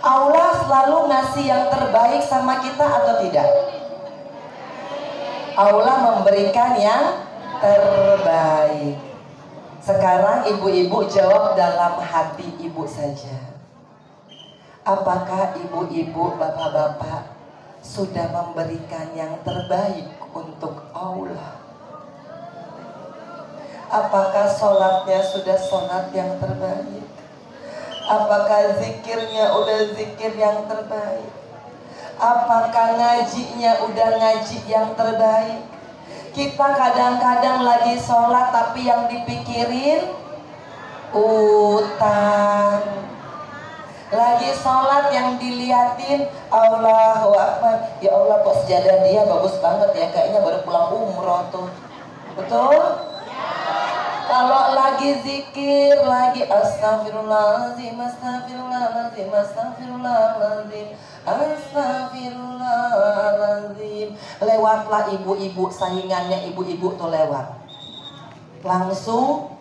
Allah selalu ngasih yang terbaik sama kita atau tidak? Allah memberikan yang terbaik. Sekarang ibu-ibu jawab dalam hati ibu saja. Apakah ibu-ibu, bapak-bapak sudah memberikan yang terbaik untuk Allah? Apakah sholatnya sudah sholat yang terbaik? Apakah zikirnya udah zikir yang terbaik? Apakah ngajinya udah ngaji yang terbaik? Kita kadang-kadang lagi sholat tapi yang dipikirin utang. Lagi sholat yang diliatin Allahu Akbar. Ya Allah, kok sejadah dia bagus banget ya, kayaknya baru pulang umroh tuh. Betul? Kalau lagi zikir, lagi astagfirullahaladzim, astagfirullahaladzim, astagfirullahaladzim, astagfirullahaladzim. Lewatlah ibu-ibu, saingannya ibu-ibu tuh lewat. Langsung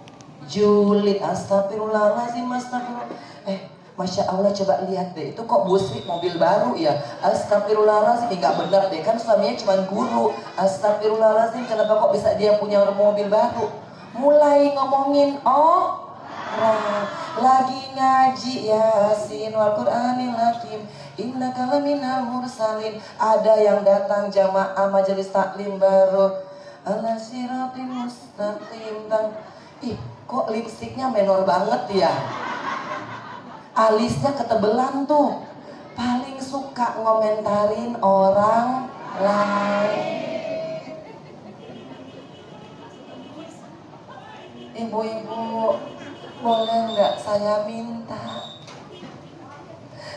julid, astagfirullahaladzim, astagfirullahaladzim. Masya Allah, coba lihat deh, itu kok busri mobil baru ya. Astagfirullahaladzim, nggak benar deh, kan suaminya cuma guru. Astagfirullahaladzim, kenapa kok bisa dia punya mobil baru? Mulai ngomongin orang, lagi ngaji Yasin wal Qur'anil Hakim, innaka laminal mursalin. Ada yang datang jamaah majelis taklim baru, ala siratil mustaqim. Ih, kok lipstiknya menor banget ya, alisnya ketebelan tuh. Paling suka ngomentarin orang lain. Ibu-ibu, boleh nggak saya minta?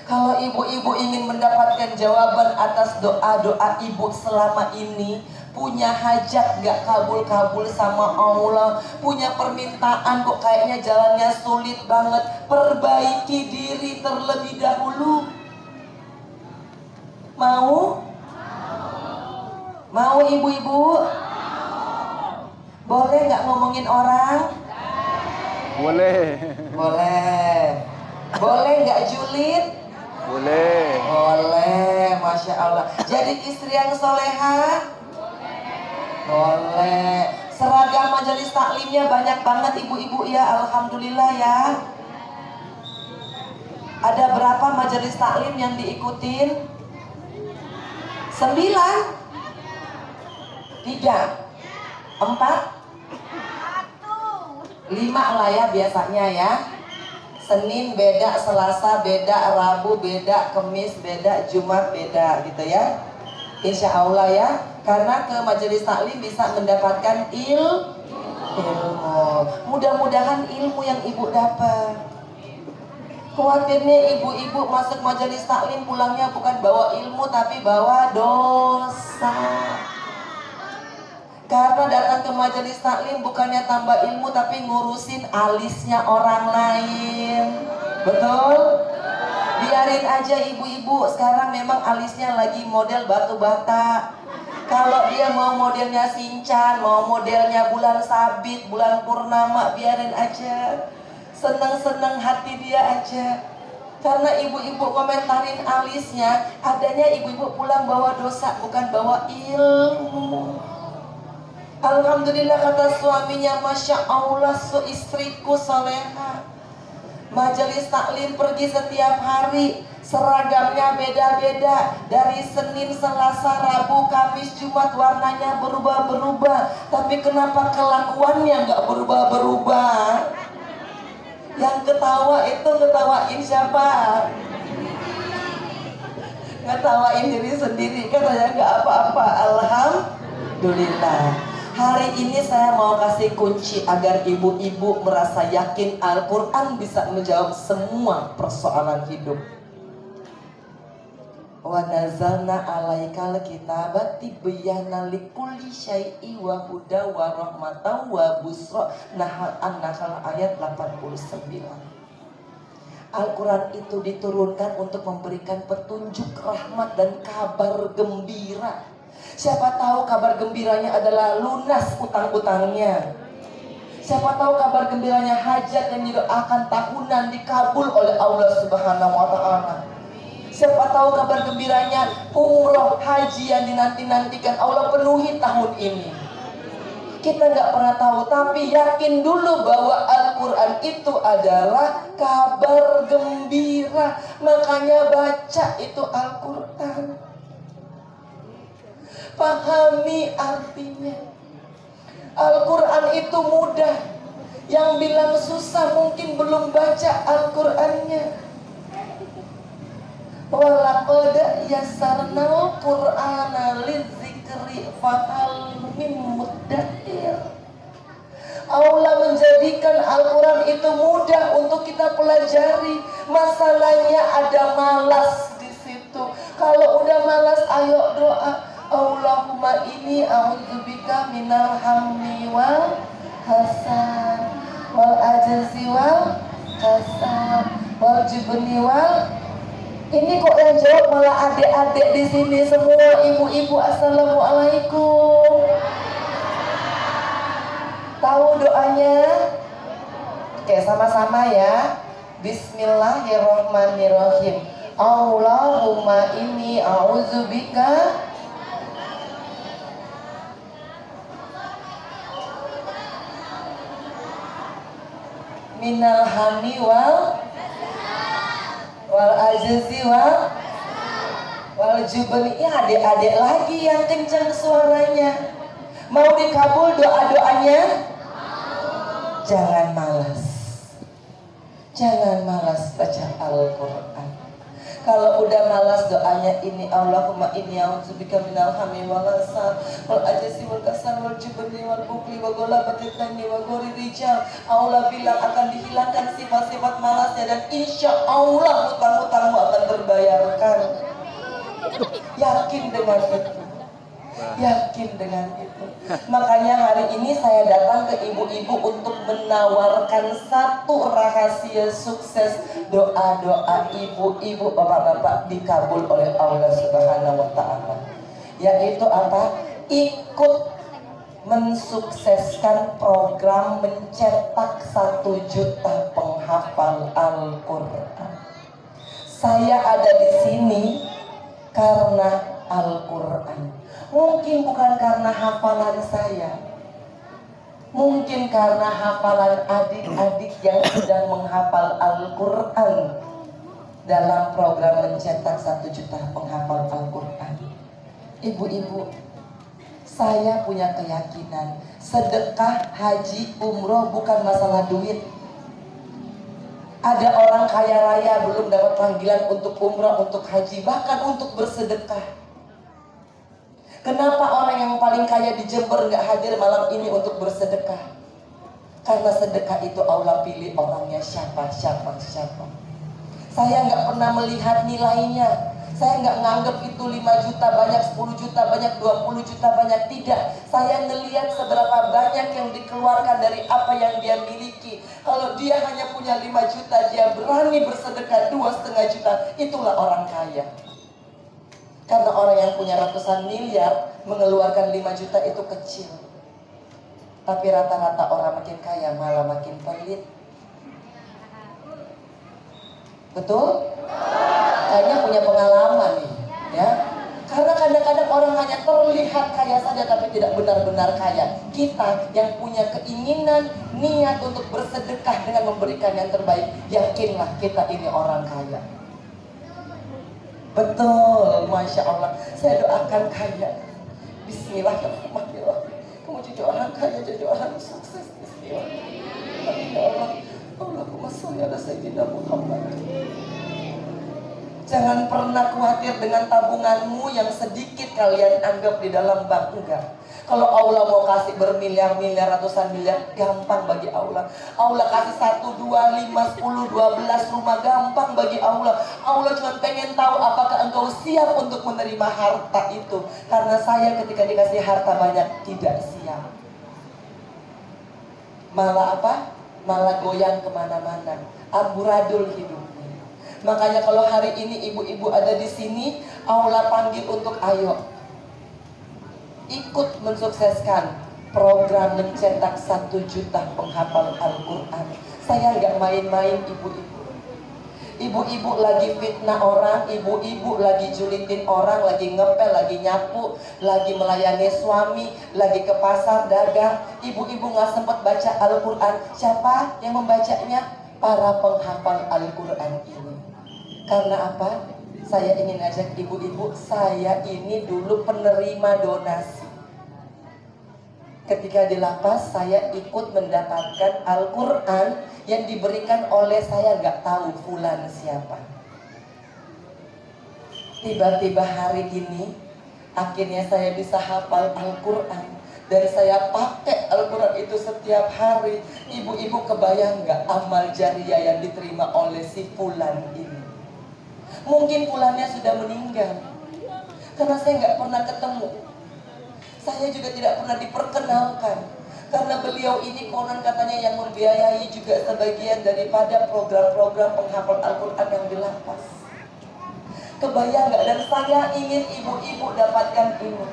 Kalau ibu-ibu ingin mendapatkan jawaban atas doa-doa ibu selama ini, punya hajat nggak kabul-kabul sama Allah, punya permintaan kok kayaknya jalannya sulit banget, perbaiki diri terlebih dahulu. Mau? Mau ibu-ibu? Boleh nggak ngomongin orang? Boleh. Boleh. Boleh nggak julid? Boleh. Boleh, Masya Allah. Jadi istri yang soleha? Boleh. Seragam majelis taklimnya banyak banget ibu-ibu ya, alhamdulillah ya. Ada berapa majelis taklim yang diikutin? 9? 3? 4? 5 lah ya biasanya ya. Senin beda, Selasa beda, Rabu beda, Kamis beda, Jumat beda gitu ya. Insya Allah ya. Karena ke majelis taklim bisa mendapatkan ilmu. Mudah-mudahan ilmu yang ibu dapat. Khawatirnya ibu-ibu masuk majelis taklim pulangnya bukan bawa ilmu tapi bawa dosa. Karena datang ke majelis taklim bukannya tambah ilmu tapi ngurusin alisnya orang lain. Betul? Biarin aja ibu-ibu, sekarang memang alisnya lagi model batu bata. Kalau dia mau modelnya Sinchan, mau modelnya bulan sabit, bulan purnama, biarin aja. Seneng-seneng hati dia aja. Karena ibu-ibu komentarin alisnya, adanya ibu-ibu pulang bawa dosa, bukan bawa ilmu. Alhamdulillah kata suaminya, Masya Allah istriku soleha. Majelis taklim pergi setiap hari, seragamnya beda-beda. Dari Senin, Selasa, Rabu, Kamis, Jumat warnanya berubah-berubah. Tapi kenapa kelakuannya nggak berubah-berubah? Yang ketawa itu ngetawain siapa? Ngetawain diri sendiri, katanya nggak apa-apa. Alhamdulillah. Hari ini saya mau kasih kunci agar ibu-ibu merasa yakin Al-Quran bisa menjawab semua persoalan hidup. Wa nazalna alaikal kitaba tibyana likulli syai'i wa huda wa rahmatan wa busra. An-Nahl ayat 89. Al-Quran itu diturunkan untuk memberikan petunjuk, rahmat dan kabar gembira. Siapa tahu kabar gembiranya adalah lunas utang-utangnya. Siapa tahu kabar gembiranya hajat yang didoakan tahunan dikabul oleh Allah Subhanahu wa Ta'ala. Siapa tahu kabar gembiranya umroh haji yang dinanti-nantikan Allah penuhi tahun ini. Kita nggak pernah tahu, tapi yakin dulu bahwa Al-Quran itu adalah kabar gembira. Makanya baca itu Al-Quran. Pahami artinya. Al-Quran itu mudah. Yang bilang susah mungkin belum baca Al-Qurannya. Walaqad yassarnal Qur'ana lidzikri fahal min muddakir. Allah menjadikan Al-Quran itu mudah untuk kita pelajari. Masalahnya ada malas di situ. Kalau udah malas, ayo doa. Allahumma inni a'udzubika minal hammi wal hasan wal ajzi wal kasal wal jubni wal. Ini kok yang jawab malah adik-adik di sini semua, ibu-ibu. Assalamualaikum. Tahu doanya? Oke, sama-sama ya. Bismillahirrahmanirrahim. Allahumma inni a'udzubika minal hammi wal ajzi wal jubni. Ya, adik-adik lagi yang kencang suaranya. Mau dikabul doa-doanya? Jangan malas. Jangan malas baca Al-Quran. Kalau udah malas doanya ini, Allahumma inni a'udzubika minal hammi wal hasan wal ajzi wal kasal wal jubni wal bukli wa ghalabatil dani wa ghurri rijal. Allah bilang akan dihilangkan sifat-sifat malasnya dan insya Allah hutang-hutangmu akan terbayarkan. Yakin dengan itu. Yakin dengan itu. Makanya hari ini saya datang ke ibu-ibu untuk menawarkan satu rahasia sukses doa-doa ibu-ibu, bapak-bapak dikabul oleh Allah Subhanahu wa Ta'ala. Yaitu apa? Ikut mensukseskan program mencetak 1 juta penghafal Al-Quran. Saya ada di sini karena Al-Quran. Mungkin bukan karena hafalan saya, mungkin karena hafalan adik-adik yang sedang menghafal Al-Quran dalam program mencetak 1 juta penghafal Al-Quran. Ibu-ibu, saya punya keyakinan sedekah haji umroh bukan masalah duit. Ada orang kaya raya belum dapat panggilan untuk umroh, untuk haji, bahkan untuk bersedekah. Kenapa orang yang paling kaya di Jember nggak hadir malam ini untuk bersedekah? Karena sedekah itu Allah pilih orangnya siapa. Saya nggak pernah melihat nilainya. Saya nggak nganggep itu 5 juta banyak, 10 juta banyak, 20 juta banyak. Tidak. Saya ngelihat seberapa banyak yang dikeluarkan dari apa yang dia miliki. Kalau dia hanya punya 5 juta, dia berani bersedekah 2,5 juta. Itulah orang kaya. Karena orang yang punya ratusan miliar mengeluarkan 5 juta itu kecil. Tapi rata-rata orang makin kaya malah makin pelit. Betul? Kayaknya punya pengalaman nih, ya. Karena kadang-kadang orang hanya terlihat kaya saja tapi tidak benar-benar kaya. Kita yang punya keinginan, niat untuk bersedekah dengan memberikan yang terbaik, yakinlah kita ini orang kaya. Betul, Masya Allah. Saya doakan kaya. Bismillahirrahmanirrahim. Kamu jadi orang kaya, jadi orang sukses. Bismillah. Ya Allah. Allahumma sholli ala sayyidina Muhammad. Jangan pernah khawatir dengan tabunganmu yang sedikit kalian anggap di dalam bank. Enggak. Kalau Allah mau kasih bermiliar-miliar, ratusan miliar, gampang bagi Allah. Allah kasih 1, 2, 5, 10, 12 rumah, gampang bagi Allah. Allah cuma pengen tahu apakah engkau siap untuk menerima harta itu. Karena saya ketika dikasih harta banyak, tidak siap. Malah apa? Malah goyang kemana-mana. Amburadul hidupnya. Makanya kalau hari ini ibu-ibu ada di sini, Allah panggil untuk ayo ikut mensukseskan program mencetak 1 juta penghafal Al-Quran. Saya nggak main-main ibu-ibu. Ibu-ibu lagi fitnah orang, ibu-ibu lagi julitin orang, lagi ngepel, lagi nyapu, lagi melayani suami, lagi ke pasar dagang. Ibu-ibu gak sempat baca Al-Quran. Siapa yang membacanya? Para penghafal Al-Quran ini. Karena apa? Saya ingin ajak ibu-ibu, saya ini dulu penerima donasi. Ketika di lapas, saya ikut mendapatkan Al-Quran yang diberikan oleh saya nggak tahu fulan siapa. Tiba-tiba hari ini, akhirnya saya bisa hafal Al-Quran. Dan saya pakai Al-Quran itu setiap hari. Ibu-ibu kebayang nggak amal jariah yang diterima oleh si fulan ini? Mungkin fulannya sudah meninggal, karena saya nggak pernah ketemu. Saya juga tidak pernah diperkenalkan, karena beliau ini konon katanya yang membiayai juga sebagian daripada program-program penghafal Al-Quran yang di lapas. Kebayang nggak? Dan saya ingin ibu-ibu dapatkan ini.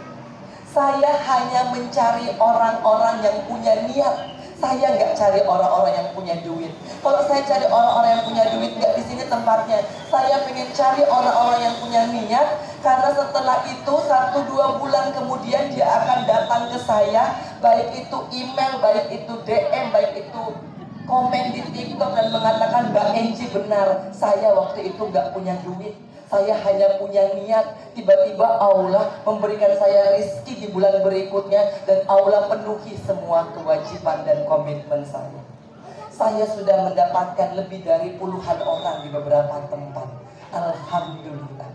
Saya hanya mencari orang-orang yang punya niat. Saya nggak cari orang-orang yang punya duit. Kalau saya cari orang-orang yang punya duit, nggak di sini tempatnya. Saya pengen cari orang-orang yang punya niat, karena setelah itu 1-2 bulan kemudian dia akan datang ke saya, baik itu email, baik itu DM, baik itu komen di TikTok dan mengatakan, Mbak Enji benar, saya waktu itu nggak punya duit. Saya hanya punya niat. Tiba-tiba Allah memberikan saya rezeki di bulan berikutnya, dan Allah penuhi semua kewajiban dan komitmen saya. Saya sudah mendapatkan lebih dari puluhan orang di beberapa tempat. Alhamdulillah.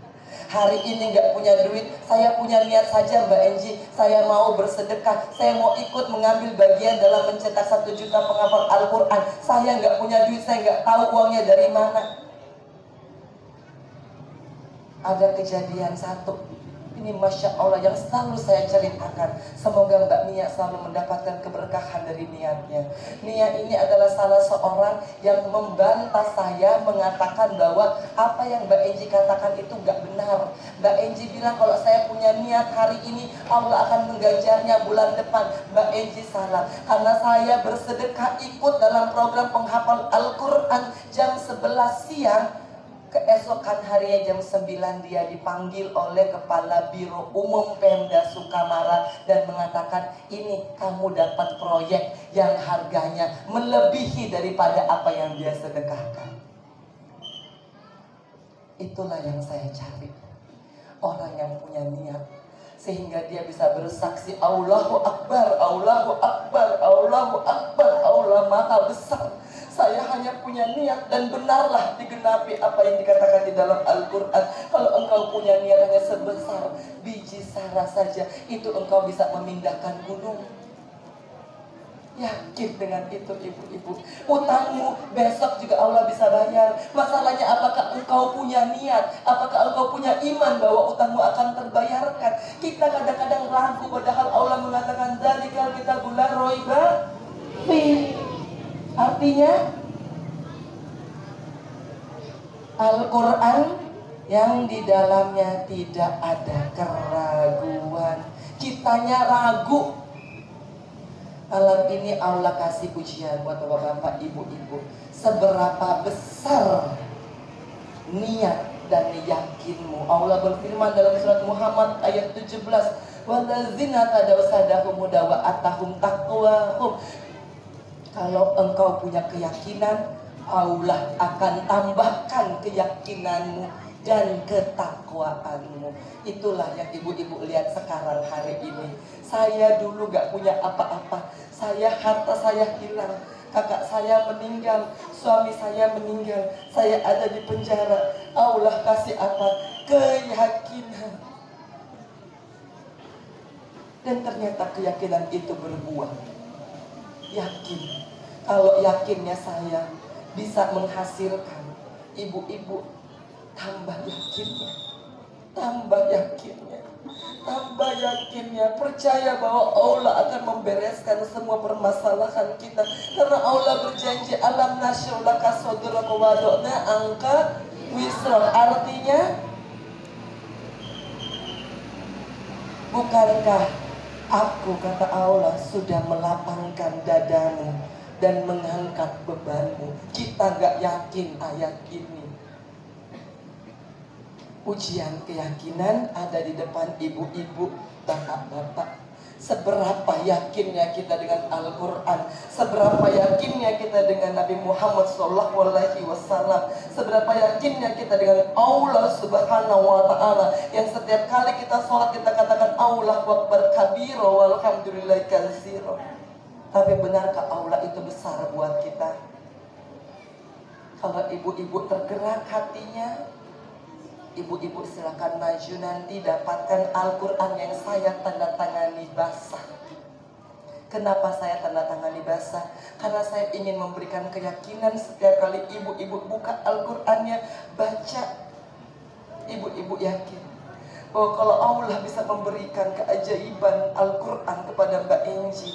Hari ini nggak punya duit, saya punya niat saja Mbak Enji, saya mau bersedekah, saya mau ikut mengambil bagian dalam mencetak 1 juta penghafal Al-Quran. Saya nggak punya duit, saya nggak tahu uangnya dari mana. Ada kejadian satu, ini Masya Allah yang selalu saya ceritakan. Semoga Mbak Nia selalu mendapatkan keberkahan dari niatnya. Nia ini adalah salah seorang yang membantah saya, mengatakan bahwa apa yang Mbak Enji katakan itu gak benar. Mbak Enji bilang kalau saya punya niat hari ini, Allah akan mengganjarnya bulan depan. Mbak Enji salah, karena saya bersedekah ikut dalam program penghafal Al-Quran jam 11 siang. Keesokan harinya jam 9 dia dipanggil oleh Kepala Biro Umum Pemda Sukamara dan mengatakan, ini kamu dapat proyek yang harganya melebihi daripada apa yang dia sedekahkan. Itulah yang saya cari, orang yang punya niat, sehingga dia bisa bersaksi, Allahu Akbar, Allahu Akbar, Allahu Akbar, Allah Maha Besar. Saya hanya punya niat, dan benarlah digenapi apa yang dikatakan di dalam Al-Quran. Kalau engkau punya niat hanya sebesar biji sarah saja, itu engkau bisa memindahkan gunung. Yakin dengan itu ibu-ibu. Utangmu besok juga Allah bisa bayar. Masalahnya apakah engkau punya niat, apakah engkau punya iman bahwa utangmu akan terbayarkan. Kita kadang-kadang ragu, padahal Allah mengatakan dzalikal kitabul la raiba fihi. Artinya Al-Quran yang di dalamnya tidak ada keraguan. Kitanya ragu. Malam ini Allah kasih pujian buat bapak-bapak, ibu-ibu. Seberapa besar niat dan yakinmu. Allah berfirman dalam surat Muhammad ayat 17, wallazina tadaw sadahum wa atahum taqwahum. Kalau engkau punya keyakinan, Allah akan tambahkan keyakinanmu dan ketakwaanmu. Itulah yang ibu-ibu lihat sekarang hari ini. Saya dulu gak punya apa-apa. Harta saya hilang. Kakak saya meninggal, suami saya meninggal, saya ada di penjara. Allah kasih apa? Keyakinan. Dan ternyata keyakinan itu berbuah. Yakin. Kalau yakinnya saya bisa menghasilkan, ibu-ibu tambah yakinnya, tambah yakinnya, tambah yakinnya. Percaya bahwa Allah akan membereskan semua permasalahan kita, karena Allah berjanji, alam nasyrah laka sadraka wa wada'na anka wisrak. Artinya, bukankah aku, kata Allah, sudah melapangkan dadamu dan mengangkat bebanmu. Kita gak yakin ayat ini. Ujian keyakinan ada di depan ibu-ibu, bapak-bapak. Seberapa yakinnya kita dengan Al-Quran, seberapa yakinnya kita dengan Nabi Muhammad SAW, seberapa yakinnya kita dengan Allah Subhanahu wa Ta'ala, yang setiap kali kita sholat kita katakan Allahu Akbar kabira walhamdulillahi katsira. Tapi benarkah Allah itu besar buat kita? Kalau ibu-ibu tergerak hatinya, ibu-ibu silakan maju nanti dapatkan Al-Quran yang saya tanda tangani basah. Kenapa saya tanda tangani basah? Karena saya ingin memberikan keyakinan setiap kali ibu-ibu buka Al-Qurannya, baca. Ibu-ibu yakin bahwa kalau Allah bisa memberikan keajaiban Al-Quran kepada Mbak Enji,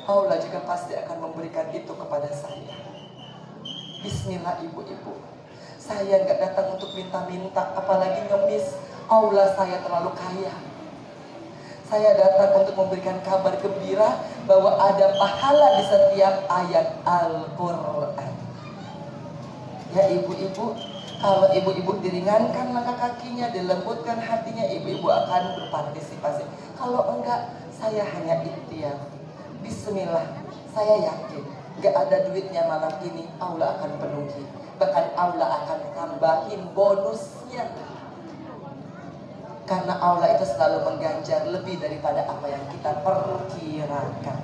Allah juga pasti akan memberikan itu kepada saya. Bismillah ibu-ibu. Saya nggak datang untuk minta-minta, apalagi ngemis. Allah saya terlalu kaya. Saya datang untuk memberikan kabar gembira bahwa ada pahala di setiap ayat Al-Quran. Ya ibu-ibu, kalau ibu-ibu diringankan langkah kakinya, dilembutkan hatinya, ibu-ibu akan berpartisipasi. Kalau enggak, saya hanya ikhtiar. Bismillah, saya yakin nggak ada duitnya malam ini, Allah akan penuhi. Bahkan Allah akan tambahin bonusnya. Karena Allah itu selalu mengganjar lebih daripada apa yang kita perkirakan.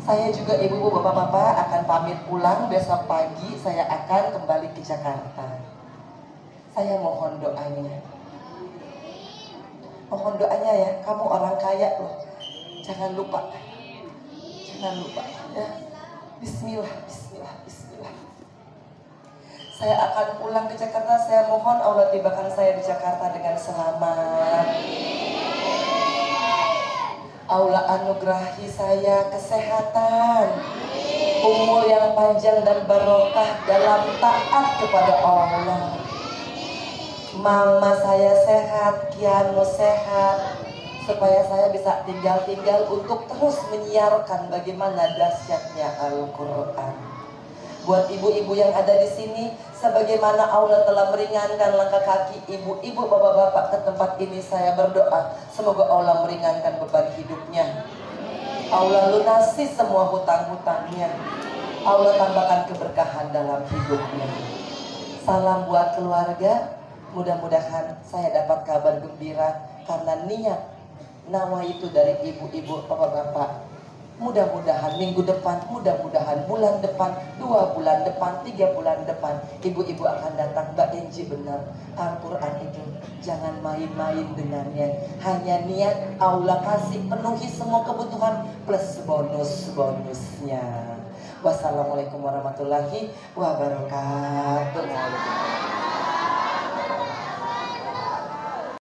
Saya juga ibu-ibu bapak-bapak akan pamit pulang. Besok pagi saya akan kembali ke Jakarta. Saya mohon doanya. Mohon doanya ya, kamu orang kaya loh. Jangan lupa. Jangan lupa ya. Bismillah, bismillah, bismillah. Saya akan pulang ke Jakarta. Saya mohon Allah tibakan saya di Jakarta dengan selamat. Allah anugerahi saya kesehatan, umur yang panjang dan barokah dalam taat kepada Allah. Mama saya sehat, Kiano sehat, supaya saya bisa tinggal-tinggal untuk terus menyiarkan bagaimana dahsyatnya Al-Quran. Buat ibu-ibu yang ada di sini, sebagaimana Allah telah meringankan langkah kaki ibu-ibu, bapak-bapak ke tempat ini, saya berdoa semoga Allah meringankan beban hidupnya. Allah lunasi semua hutang-hutangnya. Allah tambahkan keberkahan dalam hidupnya. Salam buat keluarga. Mudah-mudahan saya dapat kabar gembira karena niat nawa itu dari ibu-ibu, bapak-bapak. Mudah-mudahan minggu depan, mudah-mudahan bulan depan, 2 bulan depan, 3 bulan depan, ibu-ibu akan datang. Mbak Enji benar, Al-Quran itu jangan main-main dengannya. Hanya niat Allah kasih, penuhi semua kebutuhan plus bonus-bonusnya. Wassalamualaikum warahmatullahi wabarakatuh.